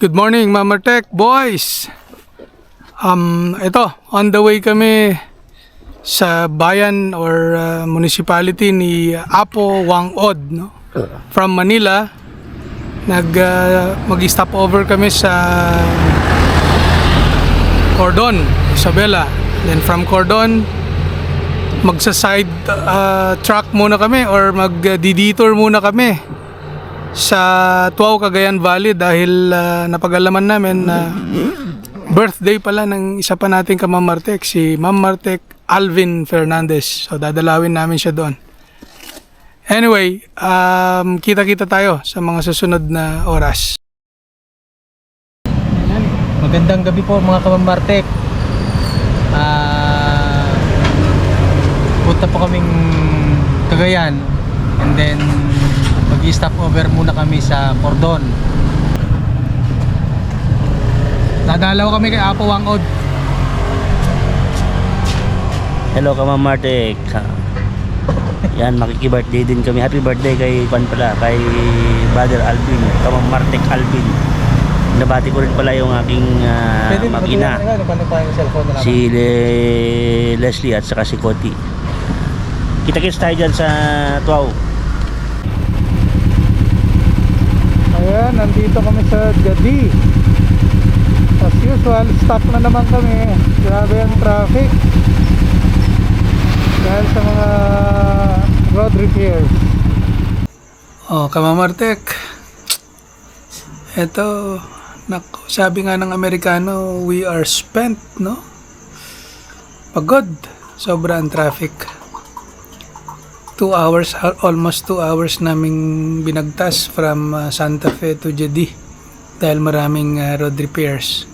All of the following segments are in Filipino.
Good morning, Mamartek boys. Ito, on the way kami sa bayan or municipality ni Apo Wang-od, no? From Manila. Mag-stop over kami sa Cordon, Isabela. Then from Cordon, magsa-side track muna kami or mag-detour muna kami sa Tuaw, Cagayan Valley dahil napag-alaman namin na birthday pala ng isa pa nating kamamartek, si Mamartek Alvin Fernandez. So dadalawin namin siya doon. Anyway, kita-kita tayo sa mga susunod na oras. Magandang gabi po mga kamamartek. Punta po kaming Cagayan and then mag-stop over muna kami sa Cordon. Dadalaw kami kay Apo Wang-od. Hello kamamartek. Yan, makiki-birthday din kami. Happy birthday kay Juan pala, kay Brother Alvin, kamamartek Alvin. Nabati ko rin pala yung aking mag-ina, si Leslie at saka si Coti. Kita-kits tayo dyan sa Tuaw. Ayan, nandito kami sa Jadi. As usual, stop na naman kami. Grabe ang traffic dahil sa mga road repairs. Kamamartek, eto, sabi nga ng Amerikano, we are spent, no? Pagod, sobra ang traffic. 2 hours, almost 2 hours naming binagtas from Santa Fe to Jadi dahil maraming road repairs.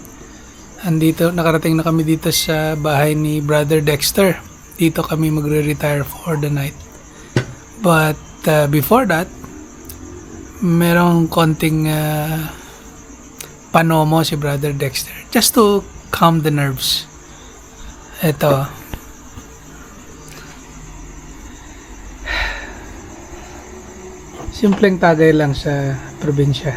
Nakarating na kami dito sa bahay ni Brother Dexter. Dito kami magre-retire for the night. But before that, merong konting panomo si Brother Dexter just to calm the nerves. Ito, simpleng tagay lang sa probinsya.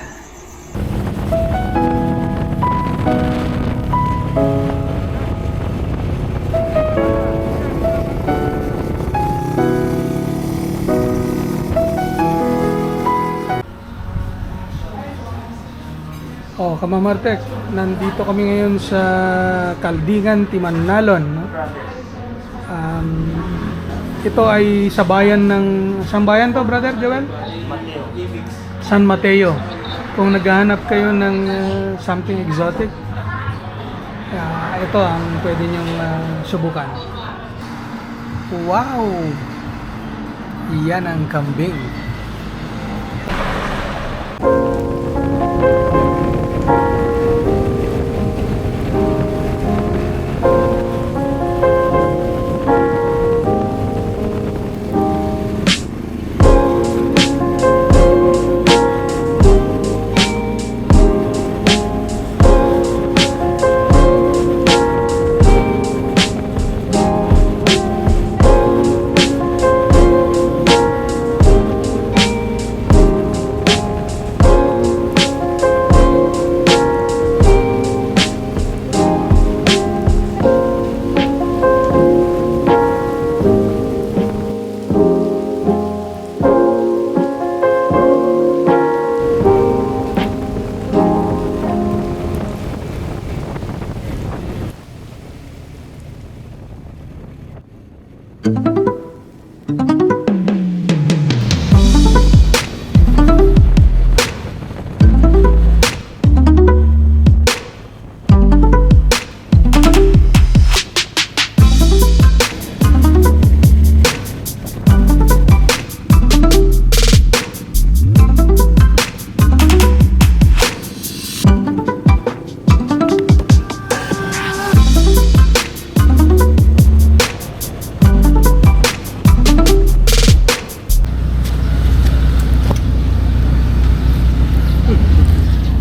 Kamamartek, nandito kami ngayon sa Caldingan, Timanalon, no? Ito ay sa bayan ng... Saan bayan to, Brother Joel? San Mateo. Kung naghahanap kayo ng something exotic, ito ang pwede nyong subukan. Wow! Yan ang kambing.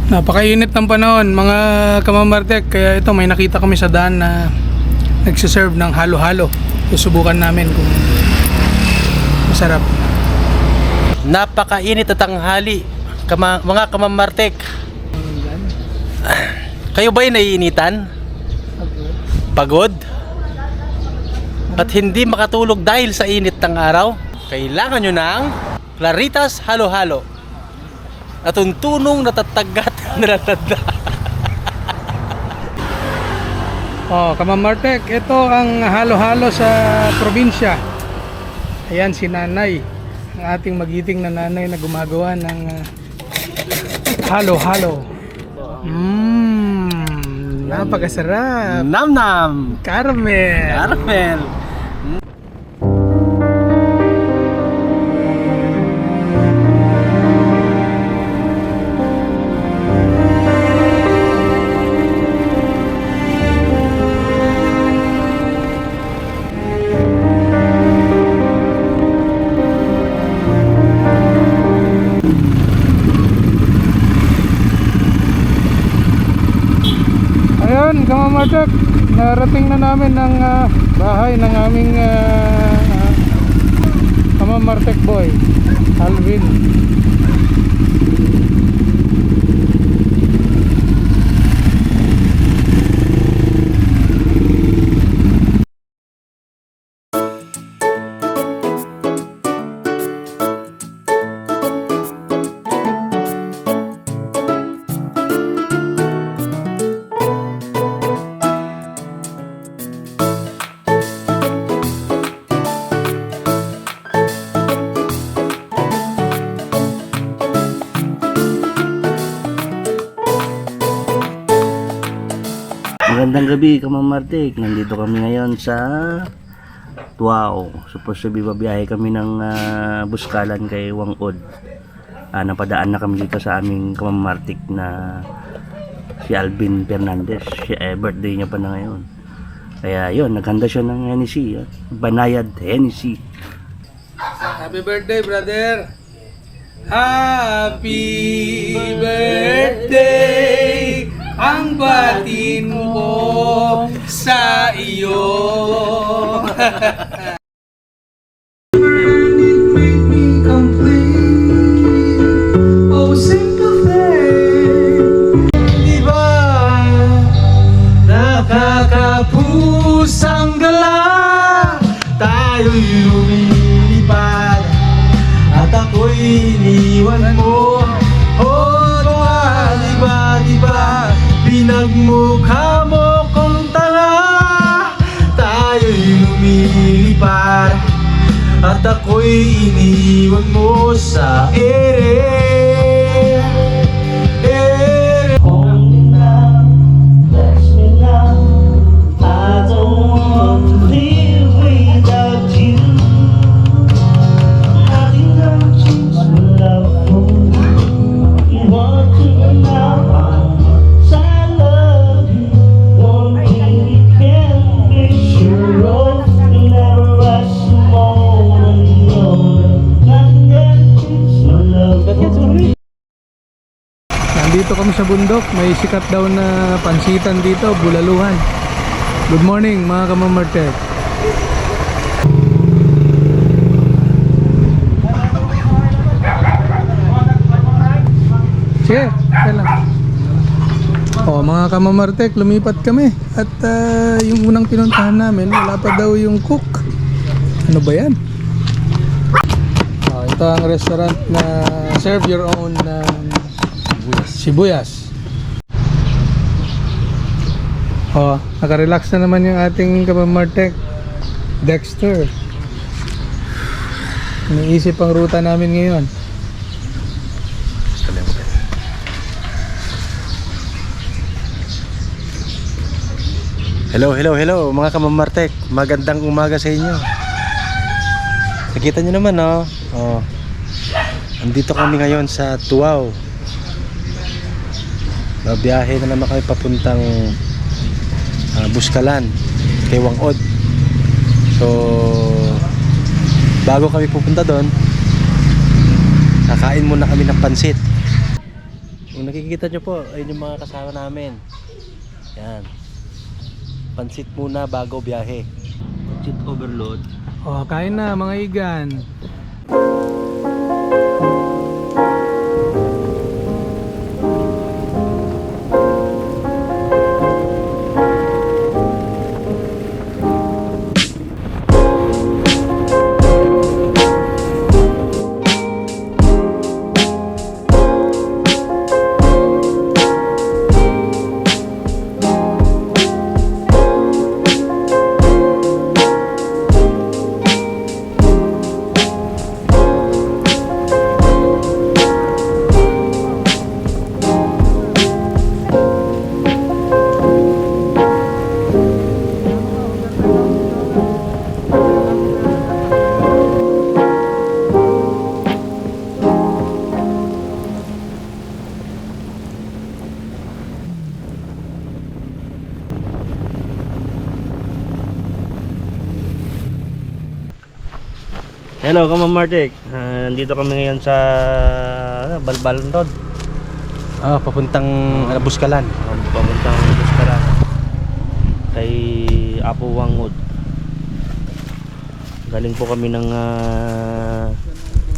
Napakainit ng panahon mga kamamartek, kaya ito may nakita kami sa daan na nagsiserve ng halo-halo. Susubukan namin kung masarap. Napakainit at tanghali, mga kamamartek. Kayo ba'y naiinitan? Pagod? At hindi makatulog dahil sa init ng araw? Kailangan nyo ng Claritas Halo-Halo. At tuntunong natatagat natatanda. Oh, Kamamartek, ito ang halo-halo sa probinsya. Ayan si nanay, ang ating magiting na nanay na gumagawa ng halo-halo. Napakasarap. Nam-nam! Caramel. Caramel! Ayun, Kamamartek, narating na namin ang bahay ng aming Kamamartek boy, Alvin. Magandang gabi, Kamamartik. Nandito kami ngayon sa Tuao. Supposed to be babiyahe kami ng Buskalan kay Wangod. Napadaan na kami dito sa aming Kamamartik na si Alvin Fernandez. Birthday niya pa na ngayon. Kaya yun, naghanda siya ng Hennessy. Banayad Hennessy. Happy birthday, brother! Happy birthday! Ang batin ko sa iyo. Oh, simple thing. Di ba nakakapusang gala? Tayo'y lumilipad at ako'y iniwan mo. Oh, diba, pinagmukha mo kong tanga. Tayo'y lumilipad at ako'y iniwan mo sa ere. Hold me now, touch me now. I don't want to live without you. Nothing comes to love for you. Want to know how much I love you. One thing you can be sure of, you never rush a moment, no. Nothing else to love for you. Nandito kami sa bundok, may sikat daw na pansitan dito, bulaluhan. Good morning mga Kamamartek. Sige, okay lang. O mga Kamamartek, lumipat kami. At yung unang pinuntahan namin, wala pa daw yung cook. Ano ba yan? Ito ang restaurant na serve your own sibuyas. Nakarelax na naman yung ating Kamamartek Dexter. Iniisip ang ruta namin ngayon. Hello mga Kamamartek. Magandang umaga sa inyo. Nakita nyo naman, no? Andito kami ngayon sa Tuao. Biyahe na naman kami papuntang Buskalan kay Wangod. So bago kami pupunta doon, kakain muna kami ng pansit. Kung nakikita nyo po, ayun yung mga kasama namin. Yan, pansit muna bago biyahe. Budget overload. Kain na mga igan. Hello, Kamam Martek. Nandito kami ngayon sa Balbalan Road. Papuntang Buskalan. Papuntang Buskalan. Kay Apo Wangud. Galing po kami ng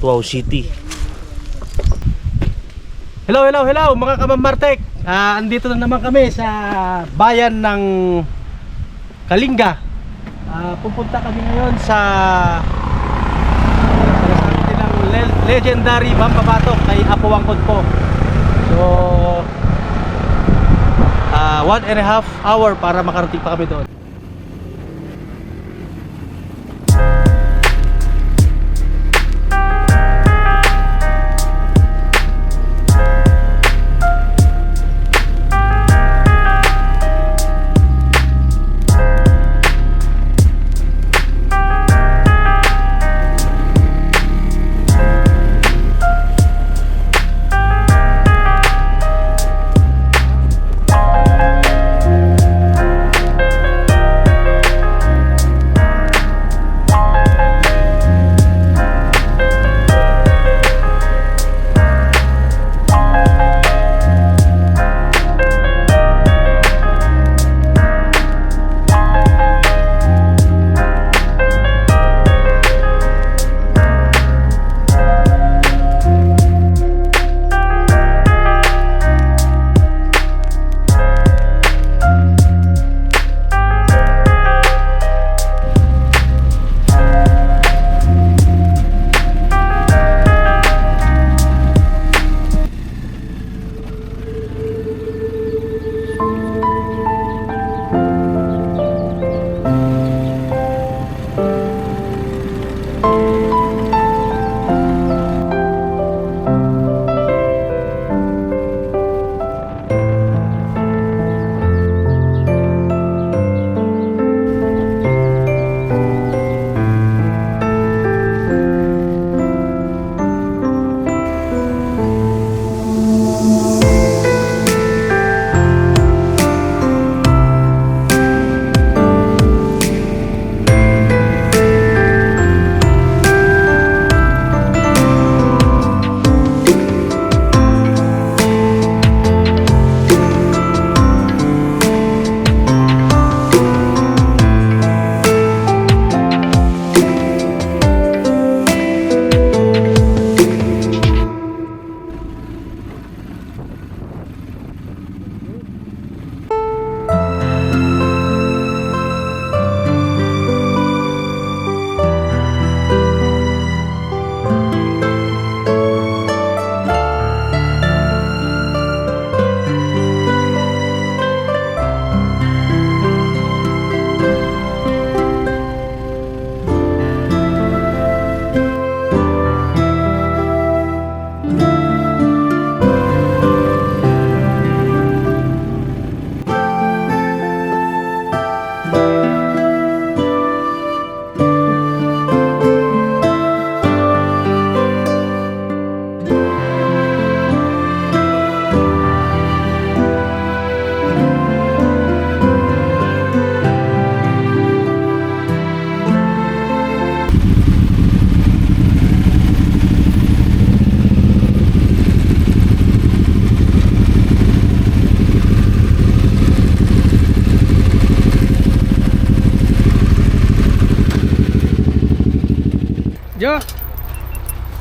Tuaw City. Hello mga kamamartek. Andito na naman kami sa bayan ng Kalinga. Pupunta kami ngayon sa legendary Mambabatok kay Apo Wangkod po. So 1.5 hour para makarating pa kami doon.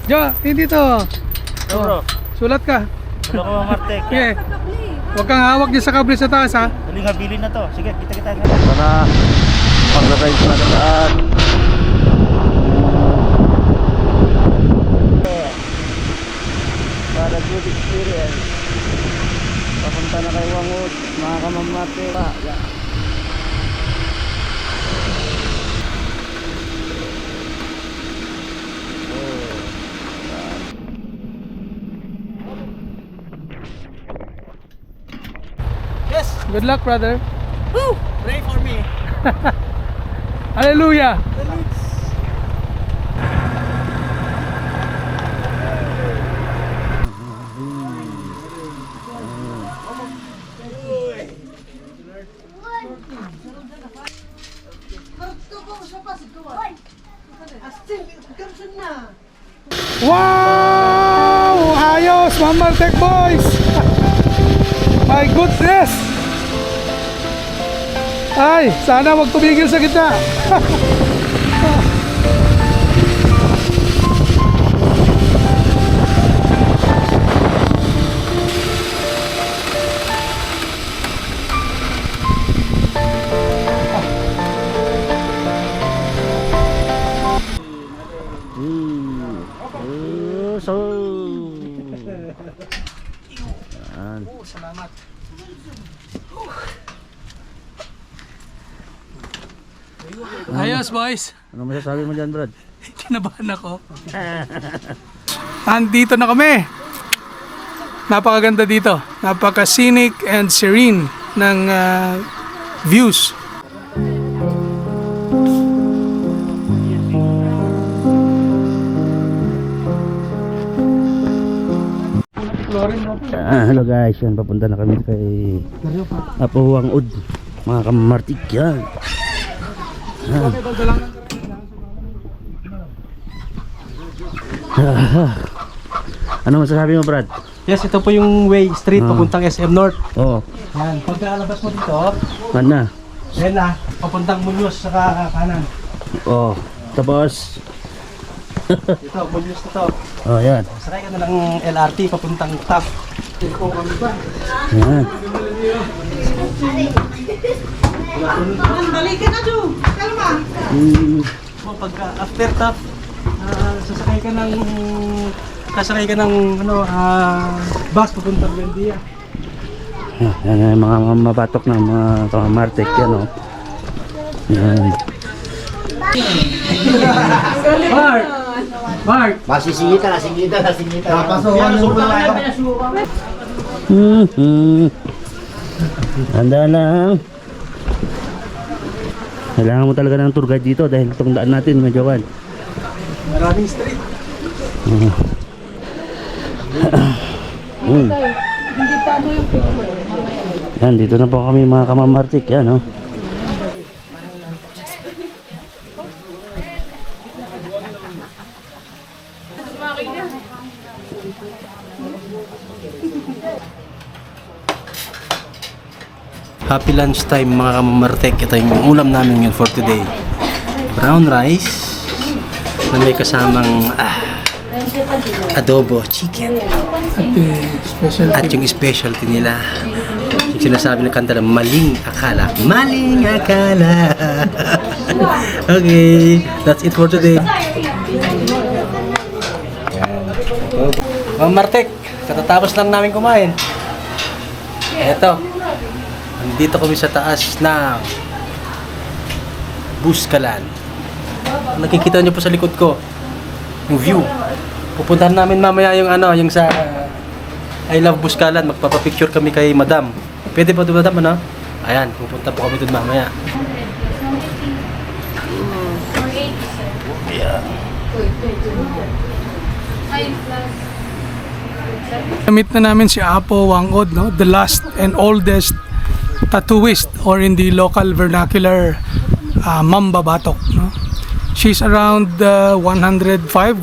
Jo, hindi to. Bro, Sulat ka. hello Kamam Martek. Okay. Huwag kang hawak dyan sa kable sa taas ha. Dali nga, bilhin na to. Sige, kita-kita nga. Para pag-ride na daan. Para good experience. Papunta na kay Wangud, mga Kamam Martek. Yes, Good luck, brother. pray for me. Hallelujah. Wow! Ayos! Mamartek boys! My goodness! Ay, sana wag tumigil sa gitna. So, yan. Salamat. Ayos boys. Ano masasabi mo dyan, Brad? Kinabahan ako. Andito na kami. Napakaganda dito. Napaka-scenic and serene ng views. Hello guys, yan papunta na kami kay Apuwang Ud, mga kamartik yan. Ano masasabi mo, Brad? Yes, ito po yung way street papuntang SM North. Oo, Yan, pagkalabas mo dito, mana? yan na, papuntang Muñoz sa kanan. Oo, tapos, Ito, Muñoz na to. oh yan. Sakay ka na ng LRT papuntang TAP. Yan. Balik ka na, Ju. Kalma. Pagka after TAP, sasakay ka ng bus papuntang Buendia. Yan yung mga mabatok na mga kamamartik yan, oh. Yan. Mark! Masisingita. Napasokan mo na. Handa lang. Kailangan mo talaga ng tour guide dito dahil itong daan natin medyo kan. Maraming street. Yan, dito na po kami mga kamamartik. Yan, oh. Happy lunch time mga kamamartek. Ito yung ulam namin yun for today. Brown rice na may kasamang adobo chicken. Special. At yung specialty nila, yung sinasabi ng kanta na maling akala. Maling akala. Okay, that's it for today. Mga Martek, katatapos lang namin kumain. Eto, nandito kami sa taas ng Buskalan. Nakikita nyo po sa likod ko yung view. Pupuntahan namin mamaya yung yung sa I Love Buskalan. Magpapapicture kami kay Madam. Pwede ba ito, Madam, ano? Ayan, pupunta po kami dun mamaya. Yeah. Meet na namin si Apo Wangod, no? The last and oldest tattooist, or in the local vernacular, Mamba Batok. No? She's around 105,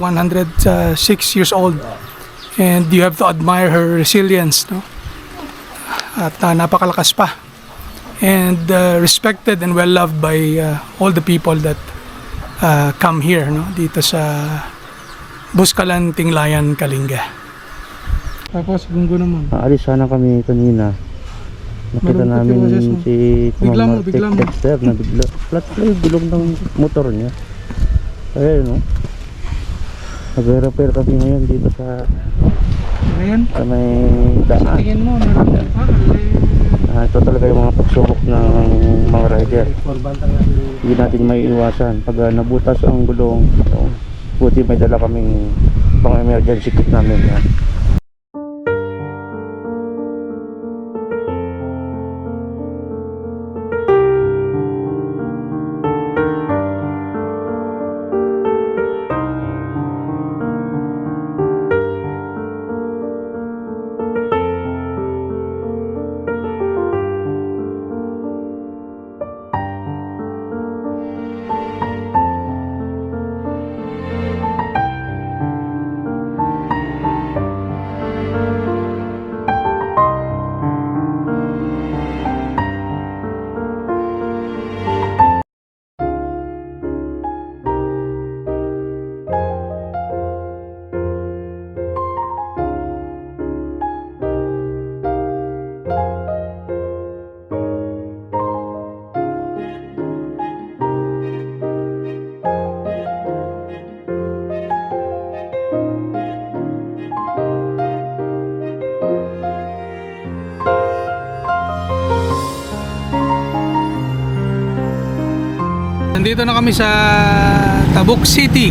106 years old, and you have to admire her resilience. No? At napakalakas pa, and respected and well loved by all the people that come here, no? Dito sa Buskalan, Tinglayan, Kalinga. Tapos Gunggo naman. Aalis sana kami kanina. Nakita Malungkot namin yung boses mo. si Bigla mo. Dexter na bigla. Flat play, gulong ng motor niya. Ayun, no? Nag-repair kami ngayon dito sa Ayan. may daan. Tingin mo, meron pa. Ito talaga yung mga pagsubok ng mga rider. Hindi natin may iwasan. Pag nabutas ang gulong, buti may dala kaming pang emergency kit namin. Yan. Nandito na kami sa Tabuk City.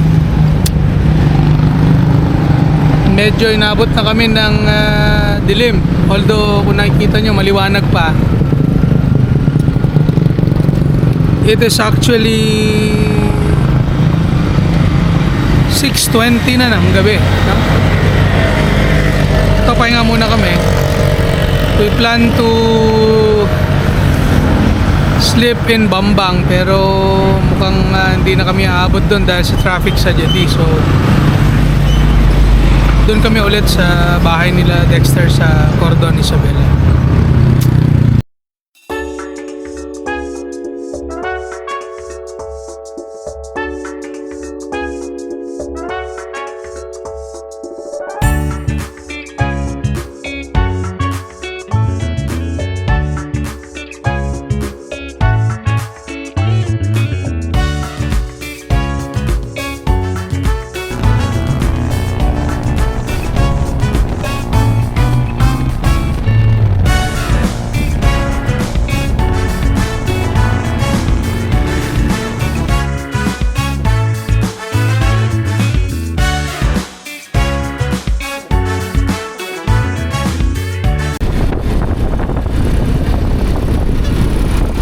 Medyo inabot na kami ng dilim. Although kung nakikita nyo maliwanag pa. It is actually 6:20 na ng gabi, no? Ito, pahinga muna kami. We plan to sleep in Bambang, pero mukhang hindi na kami aabot doon dahil sa traffic sa jetty. So doon kami ulit sa bahay nila Dexter sa Cordon Isabela.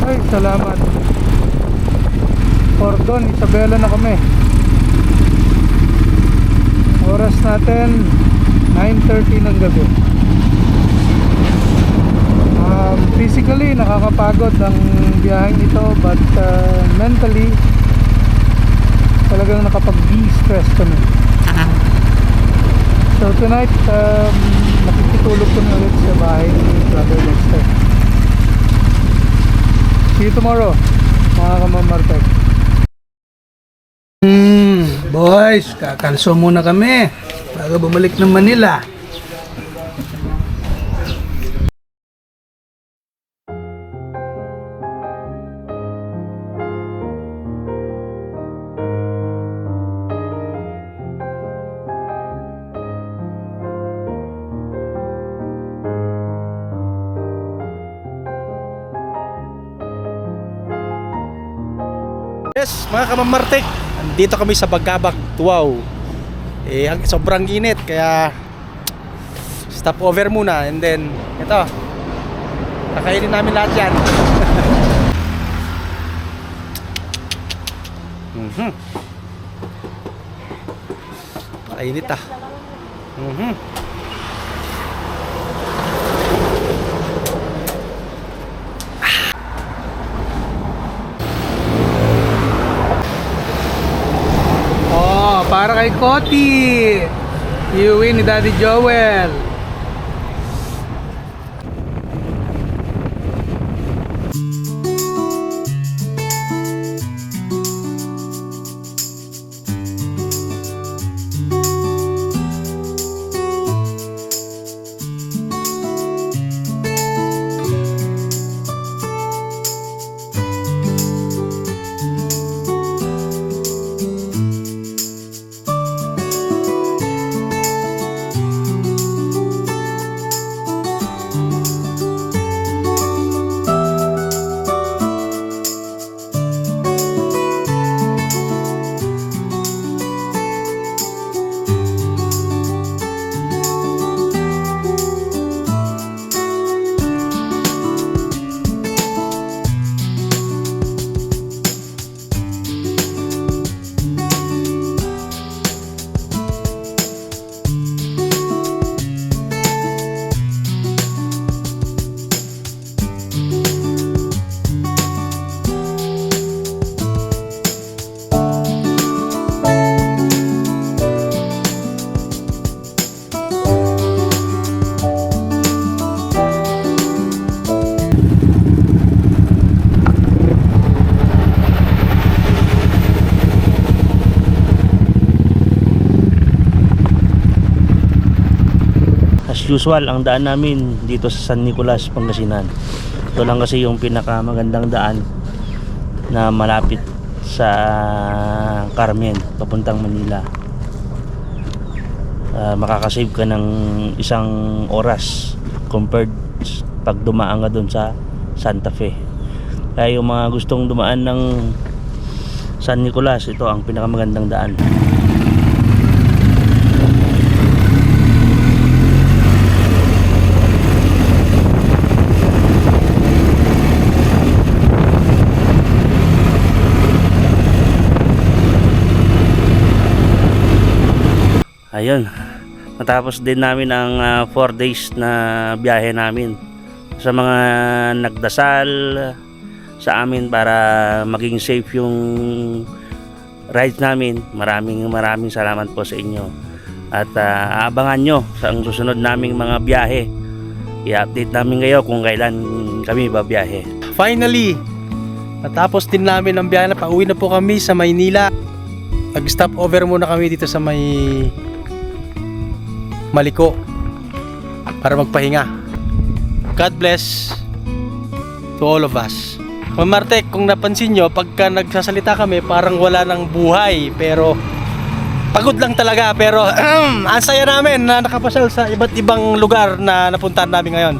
Ay, salamat. Cordon Isabela na kami. Oras natin 9:30 ng gabi. Physically nakakapagod ang biyaheng ito, but mentally talagang nakapag-de-stress kami. So tonight nakikitulog kami ulit sa bahay ni Brother Dexter. See you tomorrow, mga kamamartek. Boys, kakalso muna kami bago bumalik ng Manila. Yes, mga kamamartek, dito kami sa Bagabag, Tuaw. Sobrang init, kaya stop over muna, and then ito, kakainin namin lahat yan. Painit ah. Para kay Koti, iuwi ni Daddy Joel. Usual ang daan namin dito sa San Nicolas, Pangasinan. Ito lang kasi yung pinakamagandang daan na malapit sa Carmen papuntang Manila. Makakasave ka ng isang oras compared pag dumaan ka dun sa Santa Fe. Kaya yung mga gustong dumaan ng San Nicolas, ito ang pinakamagandang daan. Ayun, natapos din namin ang 4 days na biyahe namin. Sa mga nagdasal sa amin para maging safe yung rides namin, maraming salamat po sa inyo. At aabangan nyo sa ang susunod naming mga biyahe. I-update namin kayo kung kailan kami babiyahe. Finally, natapos din namin ang biyahe na pauwi na po kami sa Maynila. Nag-stop over muna kami dito sa may Maliko para magpahinga. God bless to all of us. Ma'am Marte, kung napansin nyo, pagka nagsasalita kami, parang wala ng buhay. Pero, pagod lang talaga. Pero, ang saya namin na nakapasyal sa iba't ibang lugar na napuntahan namin ngayon.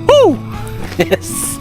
Woo! Yes!